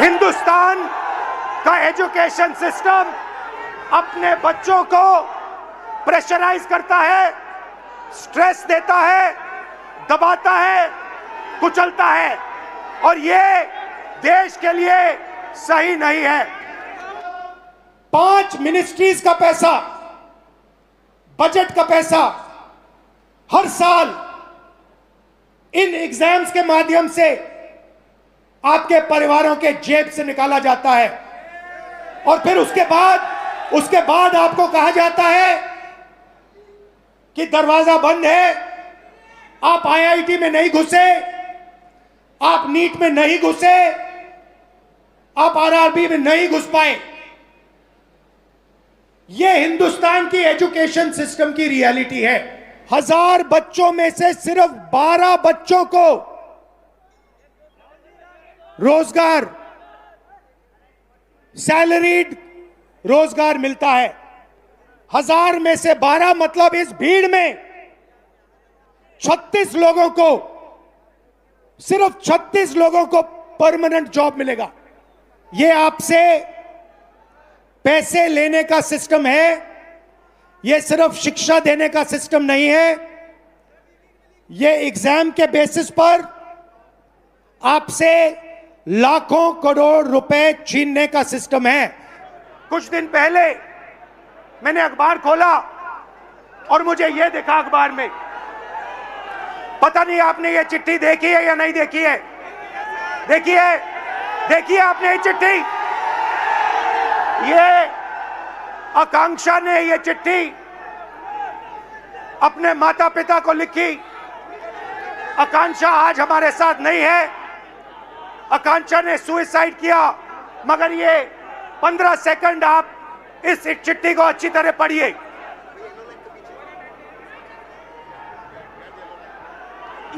हिंदुस्तान का education system अपने बच्चों को प्रेशराइज करता है, स्ट्रेस देता है, दबाता है, कुचलता है, और ये देश के लिए सही नहीं है। 5 मिनिस्ट्रीज का पैसा, बजट का पैसा हर साल इन एग्जाम्स के माध्यम से आपके परिवारों के जेब से निकाला जाता है, और फिर उसके बाद आपको कहा जाता है कि दरवाजा बंद है, आप आईआईटी में नहीं घुसे, आप नीट में नहीं घुसे, आप आरआरबी में नहीं घुस पाए। यह हिंदुस्तान की एजुकेशन सिस्टम की रियलिटी है। 1000 बच्चों में से सिर्फ 12 बच्चों को रोजगार, सैलरीड रोजगार मिलता है। 1000 में से 12 मतलब इस भीड़ में 36 लोगों को, सिर्फ 36 लोगों को परमानेंट जॉब मिलेगा। यह आपसे पैसे लेने का सिस्टम है, यह सिर्फ शिक्षा देने का सिस्टम नहीं है। यह एग्जाम के बेसिस पर आपसे लाखों करोड़ रुपए छीनने का सिस्टम है। कुछ दिन पहले मैंने अखबार खोला और मुझे यह दिखा अखबार में, पता नहीं आपने ये चिट्ठी देखी है या नहीं देखी है। देखिए आपने ये चिट्ठी, ये आकांक्षा ने ये चिट्ठी अपने माता पिता को लिखी। आकांक्षा आज हमारे साथ नहीं है, आकांक्षा ने सुसाइड किया, मगर ये 15 सेकंड आप इस चिट्ठी को अच्छी तरह पढ़िए।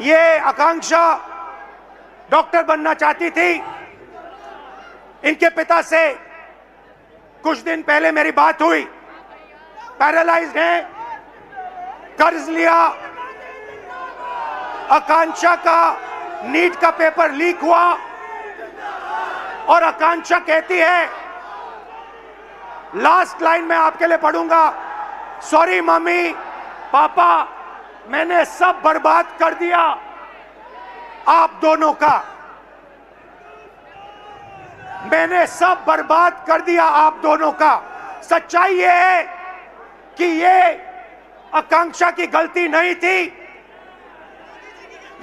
ये आकांक्षा डॉक्टर बनना चाहती थी। इनके पिता से कुछ दिन पहले मेरी बात हुई, पैरालाइज्ड हैं, कर्ज लिया, आकांक्षा का नीट का पेपर लीक हुआ, और आकांक्षा कहती है, लास्ट लाइन में आपके लिए पढ़ूंगा, सॉरी मम्मी पापा, मैंने सब बर्बाद कर दिया आप दोनों का, मैंने सब बर्बाद कर दिया आप दोनों का। सच्चाई ये है कि ये आकांक्षा की गलती नहीं थी,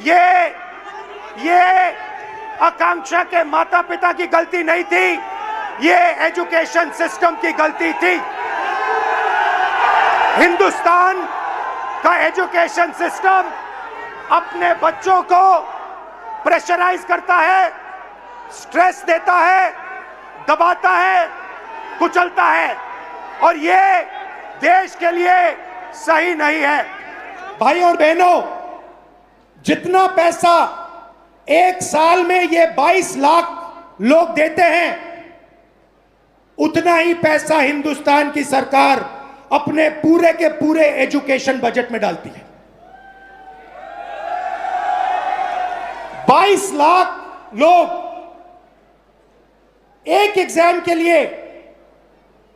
ये आकांक्षा के माता पिता की गलती नहीं थी, ये एजुकेशन सिस्टम की गलती थी। हिंदुस्तान का एजुकेशन सिस्टम अपने बच्चों को प्रेशराइज करता है, स्ट्रेस देता है, दबाता है, कुचलता है, और ये देश के लिए सही नहीं है। भाई और बहनों, जितना पैसा एक साल में ये 22 लाख लोग देते हैं, उतना ही पैसा हिंदुस्तान की सरकार अपने पूरे के पूरे एजुकेशन बजट में डालती है। 22 लाख लोग एक एग्जाम के लिए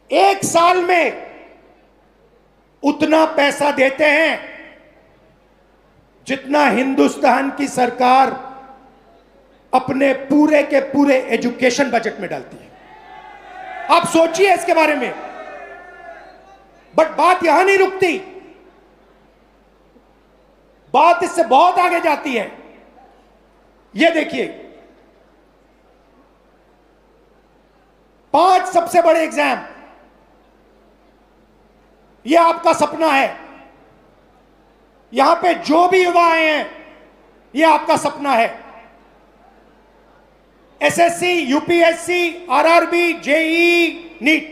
एक साल में उतना पैसा देते हैं जितना हिंदुस्तान की सरकार अपने पूरे के पूरे एजुकेशन बजट में डालती है। आप सोचिए इसके बारे में। बट बात यहां नहीं रुकती, बात इससे बहुत आगे जाती है। यह देखिए, 5 सबसे बड़े एग्जाम, यह आपका सपना है। यहां पे जो भी युवा आए हैं, यह आपका सपना है। SSC, UPSC, RRB, JEE, NEET,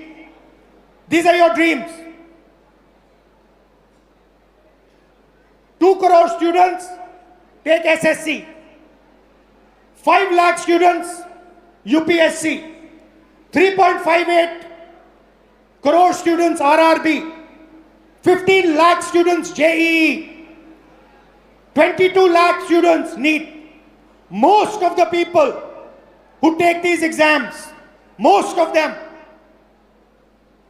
these are your dreams. 2 crore students take SSC, 5 lakh students UPSC, 3.58 crore students RRB, 15 lakh students JEE, 22 lakh students NEET. Most of the people who take these exams, most of them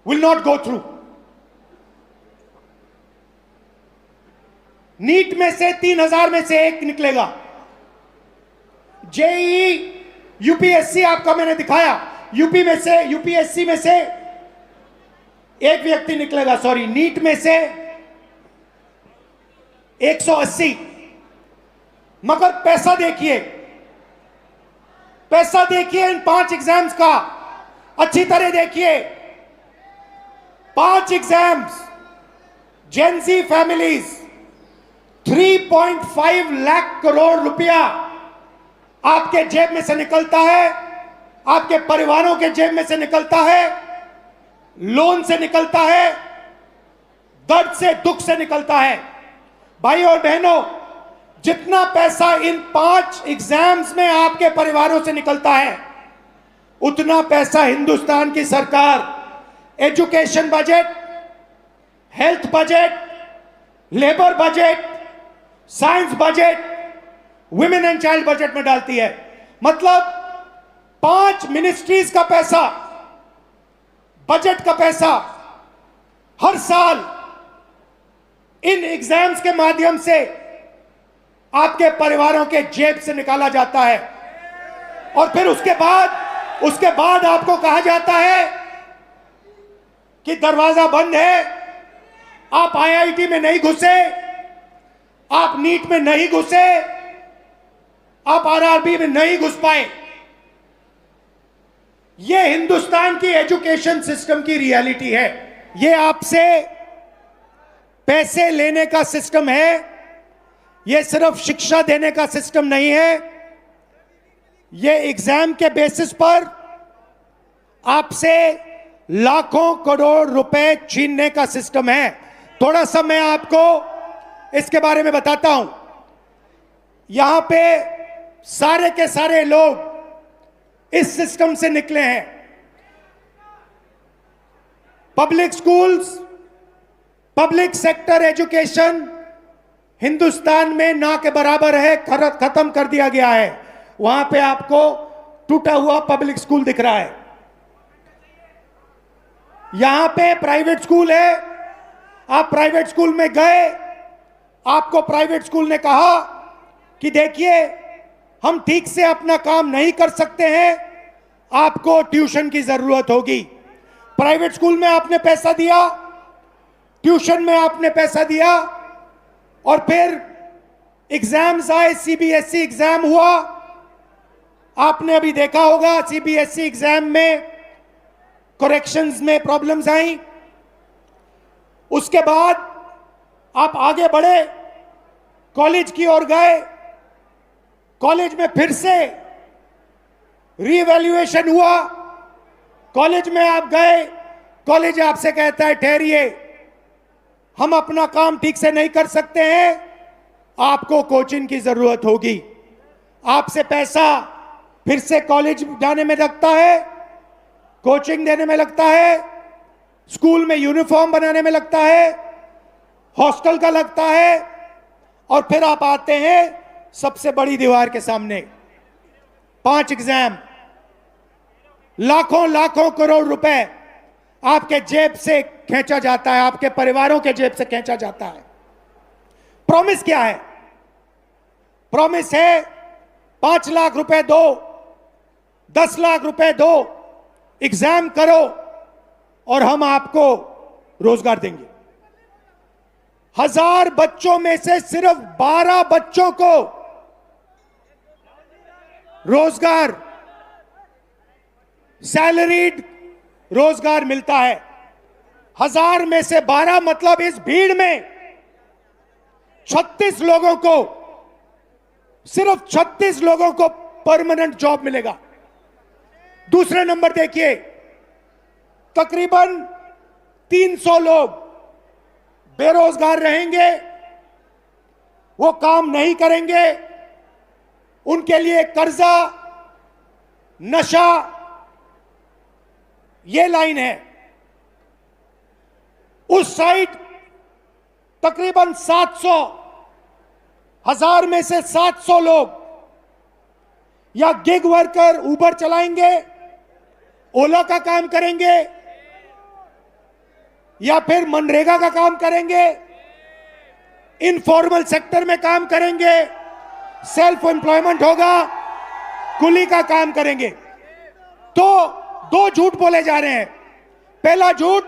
will not go through. NEET में से 3,000 में से एक निकलेगा. JEE UPSC आपका मैंने दिखाया, UP में से, यूपीएससी में से एक व्यक्ति निकलेगा. सॉरी, नीट में से 180. मगर पैसा देखिए, पैसा देखिए इन 5 एग्जाम्स का, अच्छी तरह देखिए. 5 exams, Gen Z families, 3.5 lakh crore रुपया आपके जेब में से निकलता है, आपके परिवारों के जेब में से निकलता है, लोन से निकलता है, दर्द से, दुख से निकलता है. भाई और बहनों, जितना पैसा इन 5 एग्जाम्स में आपके परिवारों से निकलता है, उतना पैसा हिंदुस्तान की सरकार education budget, health budget, labour budget, science budget, women and child budget में डालती है. मतलब 5 मिनिस्ट्रीज का पैसा, बजट का पैसा हर साल इन एग्जाम्स के माध्यम से आपके परिवारों के जेब से निकाला जाता है. और फिर उसके बाद आपको कहा जाता है कि दरवाजा बंद है, आप आईआईटी में नहीं घुसे, आप नीट में नहीं घुसे, आप आरआरबी में नहीं घुस पाए. यह हिंदुस्तान की एजुकेशन सिस्टम की रियलिटी है. यह आपसे पैसे लेने का सिस्टम है, यह सिर्फ शिक्षा देने का सिस्टम नहीं है. यह एग्जाम के बेसिस पर आपसे लाखों करोड़ रुपए छीनने का सिस्टम है. थोड़ा सा मैं आपको इसके बारे में बताता हूं. यहां पे सारे के सारे लोग इस सिस्टम से निकले हैं. Public schools, public sector education Hindustan में ना के बराबर है, खत्म कर दिया गया है. वहां पे आपको टूटा हुआ पब्लिक स्कूल दिख रहा है. यहां पे प्राइवेट स्कूल है. आप प्राइवेट स्कूल में गए, आपको प्राइवेट स्कूल ने कहा कि देखिए हम ठीक से अपना काम नहीं कर सकते हैं, आपको ट्यूशन की जरूरत होगी. प्राइवेट स्कूल में आपने पैसा दिया, ट्यूशन में आपने पैसा दिया, और फिर एग्जाम्स आए, सीबीएसई एग्जाम हुआ. आपने अभी देखा होगा सीबीएसई एग्जाम में करेक्शंस में प्रॉब्लम्स आई. उसके बाद आप आगे बढ़े, कॉलेज की ओर गए, कॉलेज में फिर से रीवैल्यूएशन हुआ. कॉलेज में आप गए, कॉलेज आपसे कहता है ठहरिए, हम अपना काम ठीक से नहीं कर सकते हैं, आपको कोचिंग की जरूरत होगी. आपसे पैसा फिर से कॉलेज जाने में लगता है, कोचिंग देने में लगता है, स्कूल में यूनिफॉर्म बनाने में लगता है, हॉस्टल का लगता है, और फिर आप आते हैं सबसे बड़ी दीवार के सामने. 5 एग्जाम, लाखों लाखों करोड़ रुपए आपके जेब से खींचा जाता है, आपके परिवारों के जेब से खींचा जाता है. प्रॉमिस क्या है? प्रॉमिस है 5 लाख रुपए दो, 10 लाख रुपए दो, एग्जाम करो और हम आपको रोजगार देंगे. 1000 बच्चों में से सिर्फ 12 बच्चों को रोजगार, सैलरीड रोजगार मिलता है. 1000 में से 12 मतलब इस भीड़ में 36 लोगों को, सिर्फ 36 लोगों को परमानेंट जॉब मिलेगा. दूसरे नंबर देखिए, तकरीबन 300 लोग बेरोजगार रहेंगे, वो काम नहीं करेंगे, उनके लिए कर्जा, नशा, ये लाइन है. उस साइड तकरीबन 700, 1000 में से 700 लोग या गिग वर्कर उबर चलाएंगे, ओला का काम करेंगे, या फिर मनरेगा का काम करेंगे, इनफॉर्मल सेक्टर में काम करेंगे, सेल्फ एम्प्लॉयमेंट होगा, कुली का काम करेंगे। तो दो झूठ बोले जा रहे हैं। पहला झूठ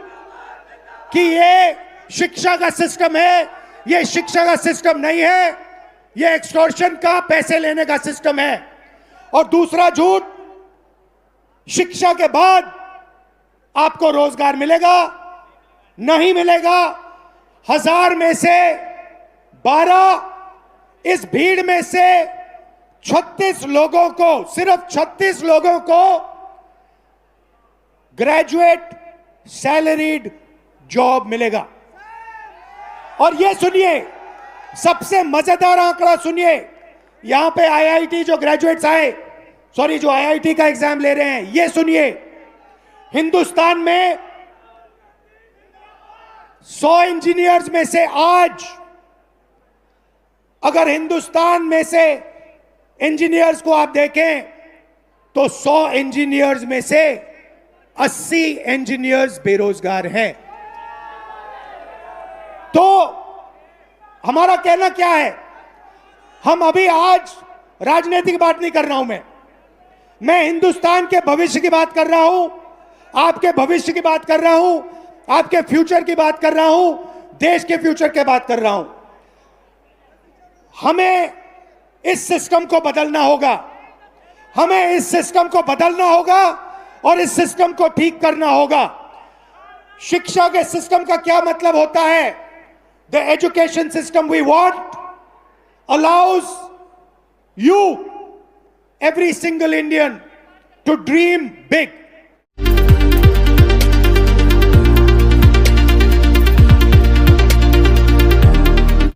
कि ये शिक्षा का सिस्टम है, ये शिक्षा का सिस्टम नहीं है, ये एक्सटॉर्शन का पैसे लेने का सिस्टम है। और दूसरा झूठ, शिक्षा के बाद आपको रोजगार मिलेगा, नहीं मिलेगा। 1000 में से 12, इस भीड़ में से 36 लोगों को, सिर्फ 36 लोगों को ग्रेजुएट सैलरीड जॉब मिलेगा। और ये सुनिए, सबसे मजेदार आंकड़ा सुनिए, यहां पे आईआईटी जो ग्रेजुएट्स आए, सॉरी जो आईआईटी का एग्जाम ले रहे हैं, ये सुनिए, हिंदुस्तान में 100 इंजीनियर्स में से आज, अगर हिंदुस्तान में से इंजीनियर्स को आप देखें तो 100 इंजीनियर्स में से 80 इंजीनियर्स बेरोजगार हैं। तो हमारा कहना क्या है? हम अभी आज राजनीति की बात नहीं कर रहा हूं, मैं हिंदुस्तान के भविष्य की बात कर रहा हूं, आपके भविष्य की बात कर रहा हूं, आपके फ्यूचर की बात कर रहा हूं, देश के फ्यूचर की बात कर रहा हूं। हमें इस सिस्टम को बदलना होगा, हमें इस सिस्टम को बदलना होगा और इस सिस्टम को ठीक करना होगा। शिक्षा के सिस्टम का क्या मतलब होता है? The education system we want allows you, every single Indian, to dream big.